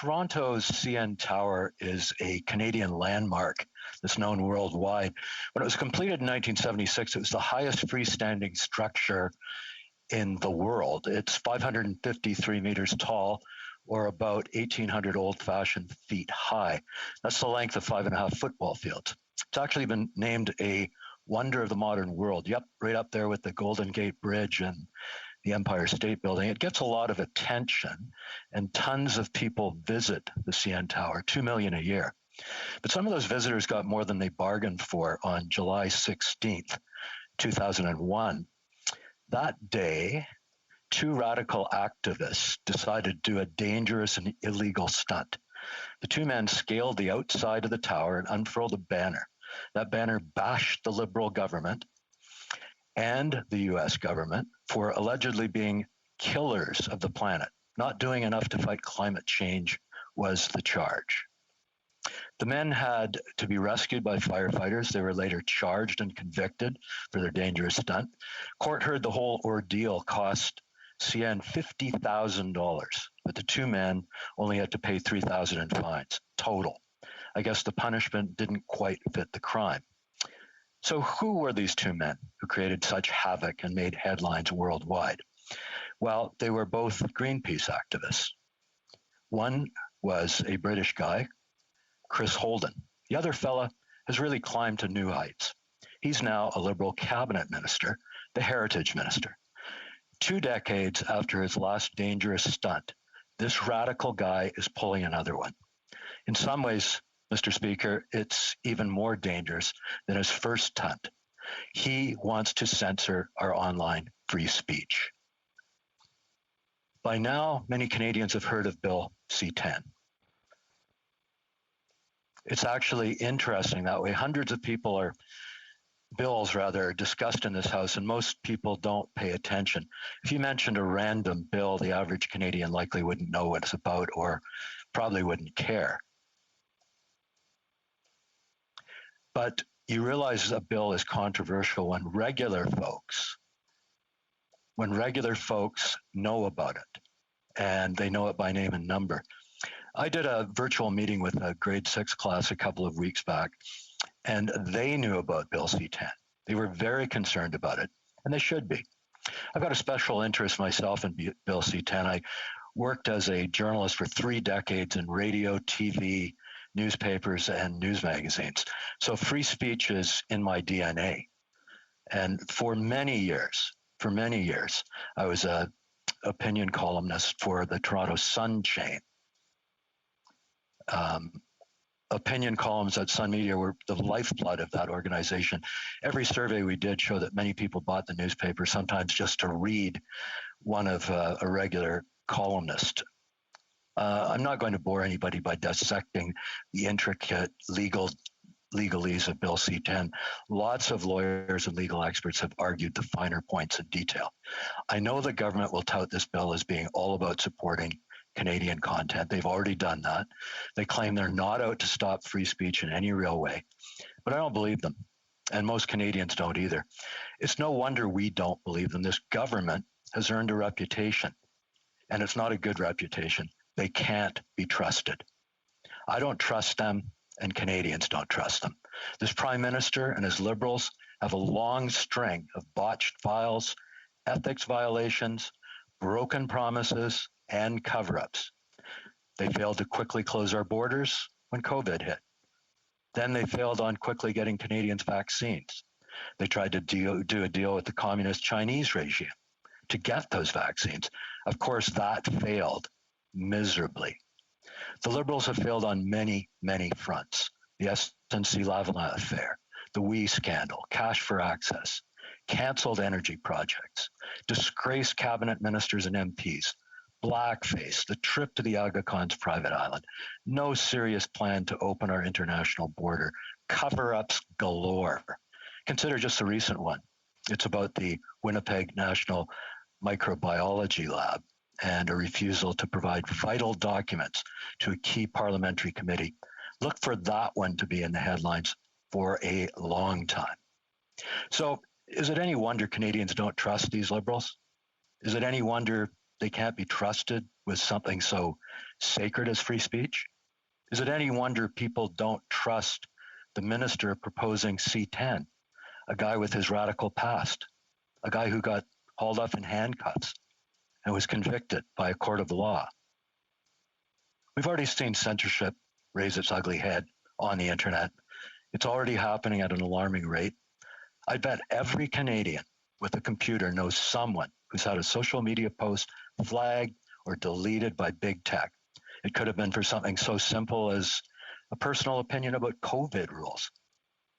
Toronto's CN Tower is a Canadian landmark that's known worldwide. When it was completed in 1976, it was the highest freestanding structure in the world. It's 553 meters tall, or about 1,800 old-fashioned feet high. That's the length of 5.5 football fields. It's actually been named a wonder of the modern world. Yep, right up there with the Golden Gate Bridge and the Empire State Building. It gets a lot of attention, and tons of people visit the CN Tower, 2 million a year. But some of those visitors got more than they bargained for on July 16th, 2001. That day, two radical activists decided to do a dangerous and illegal stunt. The two men scaled the outside of the tower and unfurled a banner. That banner bashed the Liberal government and the U.S. government for allegedly being killers of the planet. Not doing enough to fight climate change was the charge. The men had to be rescued by firefighters. They were later charged and convicted for their dangerous stunt. Court heard the whole ordeal cost CN $50,000, but the two men only had to pay $3,000 in fines total. I guess the punishment didn't quite fit the crime. So who were these two men who created such havoc and made headlines worldwide? Well, they were both Greenpeace activists. One was a British guy, Chris Holden. The other fella has really climbed to new heights. He's now a Liberal cabinet minister, the heritage minister. 2 decades after his last dangerous stunt, this radical guy is pulling another one. In some ways, Mr. Speaker, it's even more dangerous than his first stunt. He wants to censor our online free speech. By now, many Canadians have heard of Bill C-10. It's actually interesting that way. Bills are discussed in this House, and most people don't pay attention. If you mentioned a random bill, the average Canadian likely wouldn't know what it's about or probably wouldn't care. But you realize a bill is controversial when regular folks know about it, and they know it by name and number. I did a virtual meeting with a grade 6 class a couple of weeks back, and they knew about Bill C-10. They were very concerned about it, and they should be. I've got a special interest myself in Bill C-10. I worked as a journalist for 3 decades in radio, TV, newspapers, and news magazines. So free speech is in my DNA. And for many years, I was an opinion columnist for the Toronto Sun chain. Opinion columns at Sun Media were the lifeblood of that organization. Every survey we did showed that many people bought the newspaper, sometimes just to read one of a regular columnist. I'm not going to bore anybody by dissecting the intricate legalese of Bill C-10. Lots of lawyers and legal experts have argued the finer points in detail. I know the government will tout this bill as being all about supporting Canadian content. They've already done that. They claim they're not out to stop free speech in any real way. But I don't believe them. And most Canadians don't either. It's no wonder we don't believe them. This government has earned a reputation, and it's not a good reputation. They can't be trusted. I don't trust them, and Canadians don't trust them. This Prime Minister and his Liberals have a long string of botched files, ethics violations, broken promises, and cover-ups. They failed to quickly close our borders when COVID hit. Then they failed on quickly getting Canadians vaccines. They tried to do a deal with the communist Chinese regime to get those vaccines. Of course, that failed miserably. The Liberals have failed on many, many fronts. The SNC-Lavalin affair, the WE scandal, cash for access, cancelled energy projects, disgraced cabinet ministers and MPs, blackface, the trip to the Aga Khan's private island, no serious plan to open our international border, cover-ups galore. Consider just the recent one. It's about the Winnipeg National Microbiology Lab and a refusal to provide vital documents to a key parliamentary committee. Look for that one to be in the headlines for a long time. So is it any wonder Canadians don't trust these Liberals? Is it any wonder they can't be trusted with with something so sacred as free speech? Is it any wonder people don't trust the minister proposing C10, a guy with his radical past, a guy who got hauled up in handcuffs and was convicted by a court of law? We've already seen censorship raise its ugly head on the internet. It's already happening at an alarming rate. I bet every Canadian with a computer knows someone who's had a social media post flagged or deleted by big tech. It could have been for something so simple as a personal opinion about COVID rules.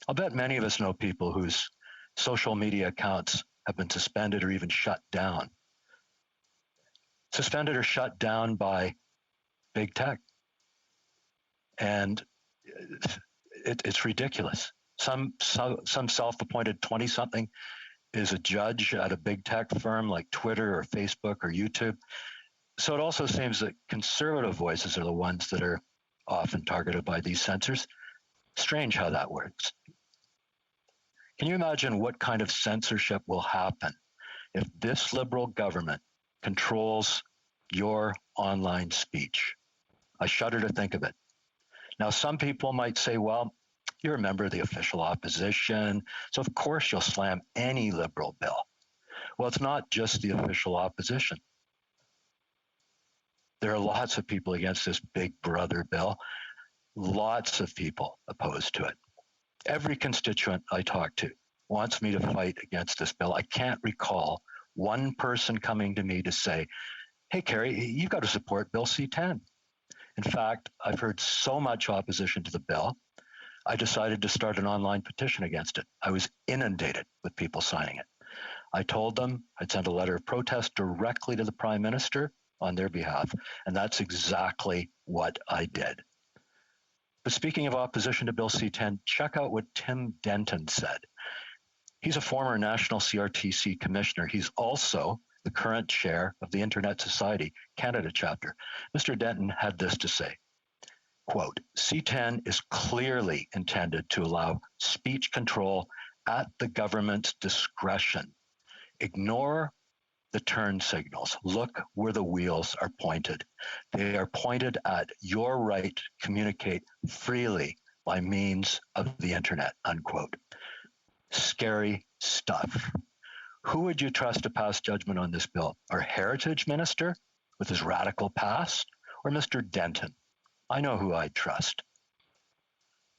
I'll bet many of us know people whose social media accounts have been suspended or even shut down. Suspended or shut down by big tech. And it's ridiculous. Some self-appointed 20-something is a judge at a big tech firm like Twitter or Facebook or YouTube. So it also seems that conservative voices are the ones that are often targeted by these censors. Strange how that works. Can you imagine what kind of censorship will happen if this Liberal government controls your online speech? I shudder to think of it. Now, some people might say, well, you're a member of the official opposition, so of course you'll slam any Liberal bill. Well, it's not just the official opposition. There are lots of people against this big brother bill, lots of people opposed to it. Every constituent I talk to wants me to fight against this bill. I can't recall one person coming to me to say, hey, Kerry, you've got to support Bill C-10. In fact, I've heard so much opposition to the bill, I decided to start an online petition against it. I was inundated with people signing it. I told them I'd send a letter of protest directly to the Prime Minister on their behalf, and that's exactly what I did. But speaking of opposition to Bill C-10, check out what Tim Denton said. He's a former National CRTC Commissioner. He's also the current chair of the Internet Society Canada chapter. Mr. Denton had this to say, quote, C-10 is clearly intended to allow speech control at the government's discretion. Ignore the turn signals. Look where the wheels are pointed. They are pointed at your right to communicate freely by means of the internet, unquote. Scary stuff. Who would you trust to pass judgment on this bill? Our heritage minister with his radical past or Mr. Denton? I know who I'd trust.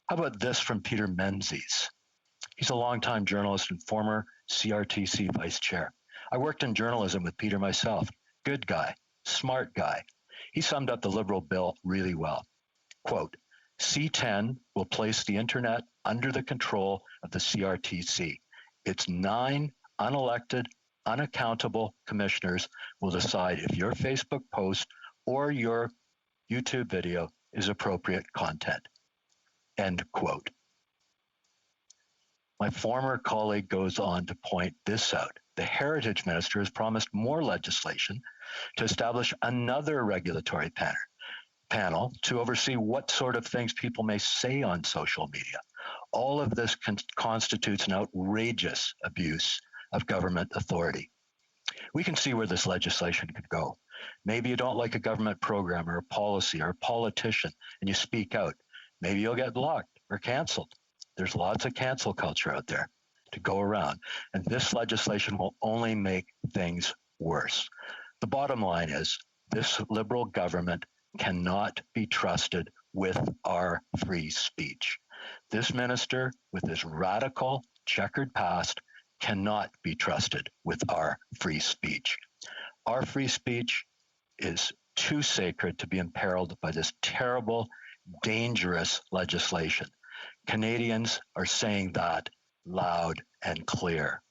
How about this from Peter Menzies? He's a longtime journalist and former CRTC vice chair. I worked in journalism with Peter myself. Good guy, smart guy. He summed up the Liberal bill really well. Quote, C-10 will place the internet under the control of the CRTC. Its 9 unelected, unaccountable commissioners will decide if your Facebook post or your YouTube video is appropriate content. End quote. My former colleague goes on to point this out. The Heritage Minister has promised more legislation to establish another regulatory panel to oversee what sort of things people may say on social media. All of this constitutes an outrageous abuse of government authority. We can see where this legislation could go. Maybe you don't like a government program or a policy or a politician and you speak out. Maybe you'll get blocked or canceled. There's lots of cancel culture out there to go around, and this legislation will only make things worse. The bottom line is this Liberal government cannot be trusted with our free speech. This minister with his radical, checkered past cannot be trusted with our free speech. Our free speech is too sacred to be imperiled by this terrible, dangerous legislation. Canadians are saying that loud and clear.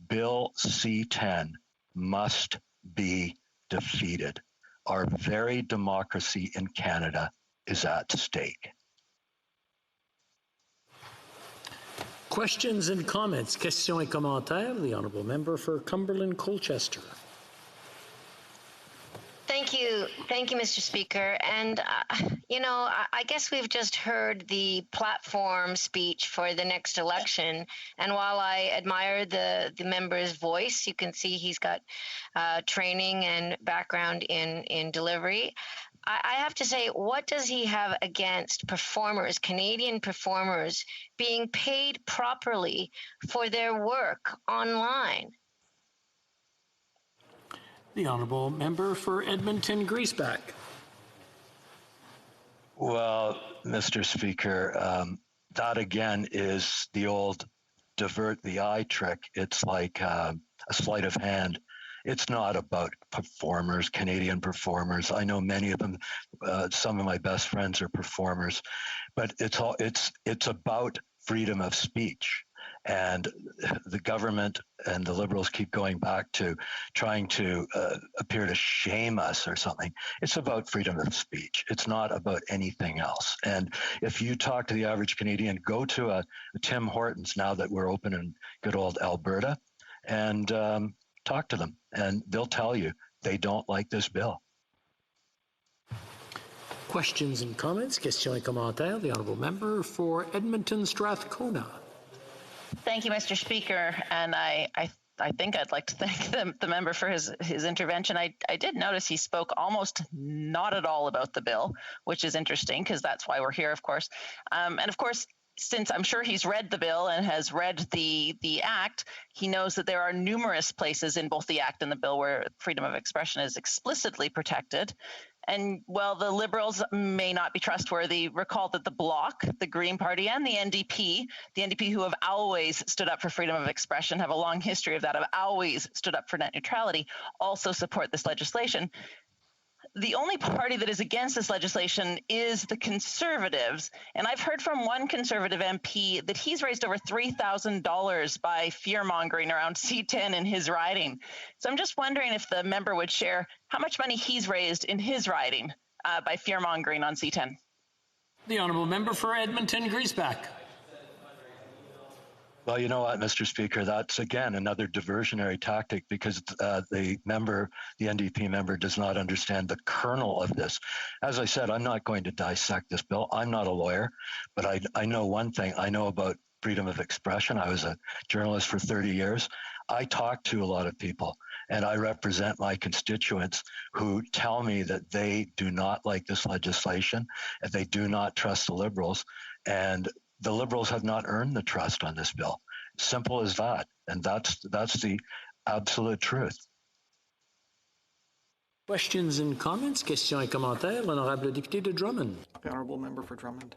Bill C-10 must be defeated. Our very democracy in Canada is at stake. Questions and comments. Questions et commentaires. The Honourable Member for Cumberland Colchester. Thank Thank you, Mr. Speaker. And, I guess we've just heard the platform speech for the next election. And while I admire the member's voice, you can see he's got training and background in delivery. I have to say, what does he have against performers, Canadian performers, being paid properly for their work online? The honourable member for Edmonton Griesbach. Well, Mr. Speaker, that again is the old divert the eye trick. It's like a sleight of hand. It's not about performers, Canadian performers. I know many of them. Some of my best friends are performers, but it's about freedom of speech. And the government and the Liberals keep going back to trying to appear to shame us or something. It's about freedom of speech. It's not about anything else. And if you talk to the average Canadian, go to a Tim Hortons now that we're open in good old Alberta, and talk to them, and they'll tell you they don't like this bill. Questions and comments, questions et commentaires. The honourable member for Edmonton Strathcona. Thank you, Mr. Speaker, and I think I'd like to thank the member for his intervention. I did notice he spoke almost not at all about the bill, which is interesting because that's why we're here, of course. And of course, since I'm sure he's read the bill and has read the Act, he knows that there are numerous places in both the Act and the bill where freedom of expression is explicitly protected. And while the Liberals may not be trustworthy, recall that the Bloc, the Green Party, and the NDP who have always stood up for freedom of expression, have a long history of that, have always stood up for net neutrality, also support this legislation. The only party that is against this legislation is the Conservatives. And I've heard from one Conservative MP that he's raised over $3,000 by fear-mongering around C10 in his riding. So I'm just wondering if the member would share how much money he's raised in his riding by fear-mongering on C10. The honourable member for Edmonton Griesbach. Well, you know what, Mr. Speaker, that's again another diversionary tactic because the NDP member does not understand the kernel of this. As I said, I'm not going to dissect this bill. I'm not a lawyer, but I know one thing. I know about freedom of expression. I was a journalist for 30 years. I talk to a lot of people, and I represent my constituents who tell me that they do not like this legislation, and they do not trust the Liberals, and the Liberals have not earned the trust on this bill. Simple as that. And that's the absolute truth. Questions and comments, questions et commentaires. L'honorable député de Drummond. The honourable member for Drummond.